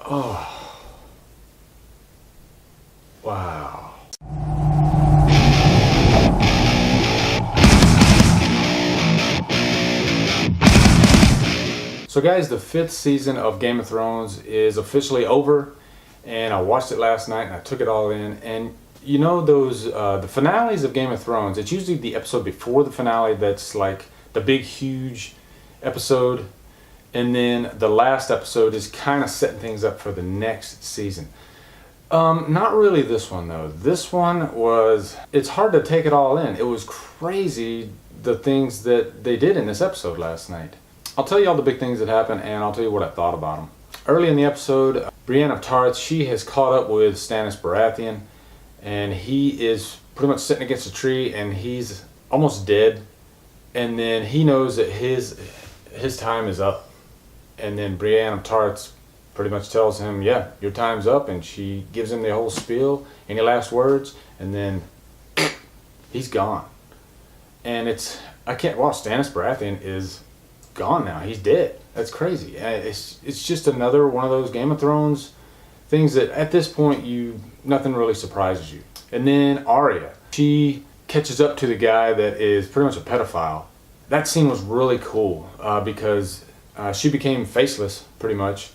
Oh, wow. So guys, the 5th season of Game of Thrones is officially over, and I watched it last night and I took it all in. And you know those the finales of Game of Thrones, it's usually the episode before the finale that's like the big huge episode, and then the last episode is kind of setting things up for the next season. Not really this one though. This one was, it's hard to take it all in. It was crazy the things that they did in this episode last night. I'll tell you all the big things that happened, and I'll tell you what I thought about them. Early in the episode, Brienne of Tarth, she has caught up with Stannis Baratheon, and he is pretty much sitting against a tree, and he's almost dead. And then he knows that his time is up. And then Brienne of Tarth pretty much tells him, yeah, your time's up, and she gives him the whole spiel, any last words, and then he's gone. And Stannis Baratheon is gone now. He's dead. That's crazy. It's just another one of those Game of Thrones things that at this point nothing really surprises you. And then Arya, she catches up to the guy that is pretty much a pedophile. That scene was really cool because she became faceless pretty much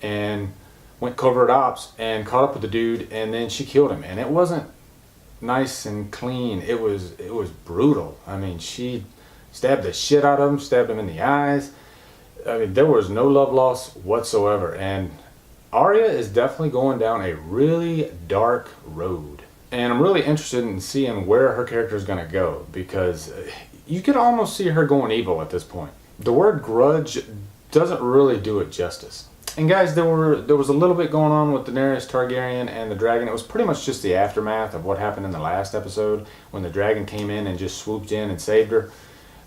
and went covert ops and caught up with the dude, and then she killed him. And it wasn't nice and clean. It was brutal. I mean, she stabbed the shit out of him, stabbed him in the eyes. I mean, there was no love lost whatsoever. And Arya is definitely going down a really dark road. And I'm really interested in seeing where her character is going to go, because you could almost see her going evil at this point. The word grudge doesn't really do it justice. And guys, there was a little bit going on with Daenerys Targaryen and the dragon. It was pretty much just the aftermath of what happened in the last episode when the dragon came in and just swooped in and saved her.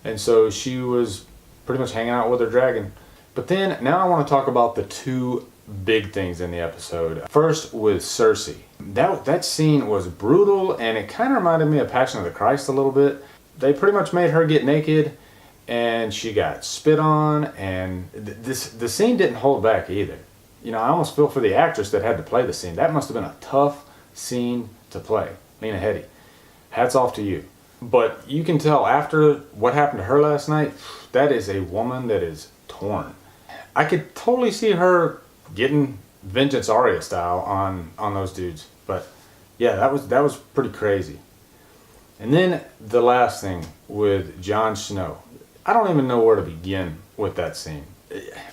And so she was pretty much hanging out with her dragon. But then, now I want to talk about the two big things in the episode. First, with Cersei. That scene was brutal, and it kind of reminded me of Passion of the Christ a little bit. They pretty much made her get naked, and she got spit on, and the scene didn't hold back either. You know, I almost feel for the actress that had to play the scene. That must have been a tough scene to play. Lena Headey, hats off to you. But you can tell after what happened to her last night, that is a woman that is torn. I could totally see her getting vengeance Arya style on those dudes. But yeah, that was pretty crazy. And then the last thing with Jon Snow. I don't even know where to begin with that scene.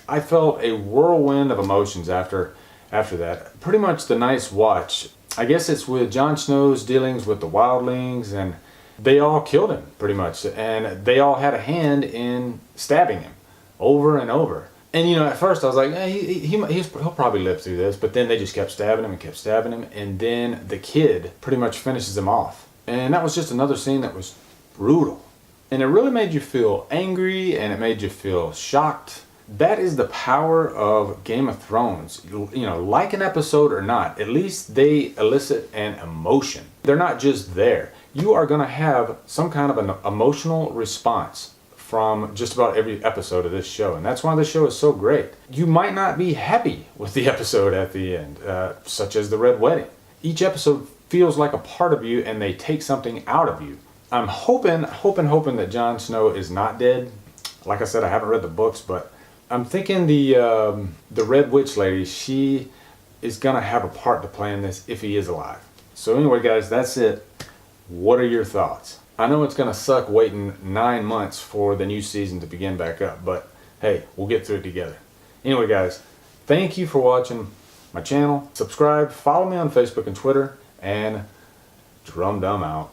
I felt a whirlwind of emotions after that. Pretty much the Night's Watch. I guess it's with Jon Snow's dealings with the wildlings, and they all killed him pretty much, and they all had a hand in stabbing him over and over. And you know, at first I was like, he'll probably live through this, but then they just kept stabbing him, and then the kid pretty much finishes him off. And that was just another scene that was brutal. And it really made you feel angry, and it made you feel shocked. That is the power of Game of Thrones. You know, like an episode or not, at least they elicit an emotion. They're not just there. You are going to have some kind of an emotional response from just about every episode of this show. And that's why the show is so great. You might not be happy with the episode at the end, such as the Red Wedding. Each episode feels like a part of you, and they take something out of you. I'm hoping that Jon Snow is not dead. Like I said, I haven't read the books, but I'm thinking the Red Witch lady, she is going to have a part to play in this if he is alive. So anyway, guys, that's it. What are your thoughts? I know it's going to suck waiting 9 months for the new season to begin back up, but hey, we'll get through it together. Anyway, guys, thank you for watching my channel. Subscribe, follow me on Facebook and Twitter, and Humdrum out.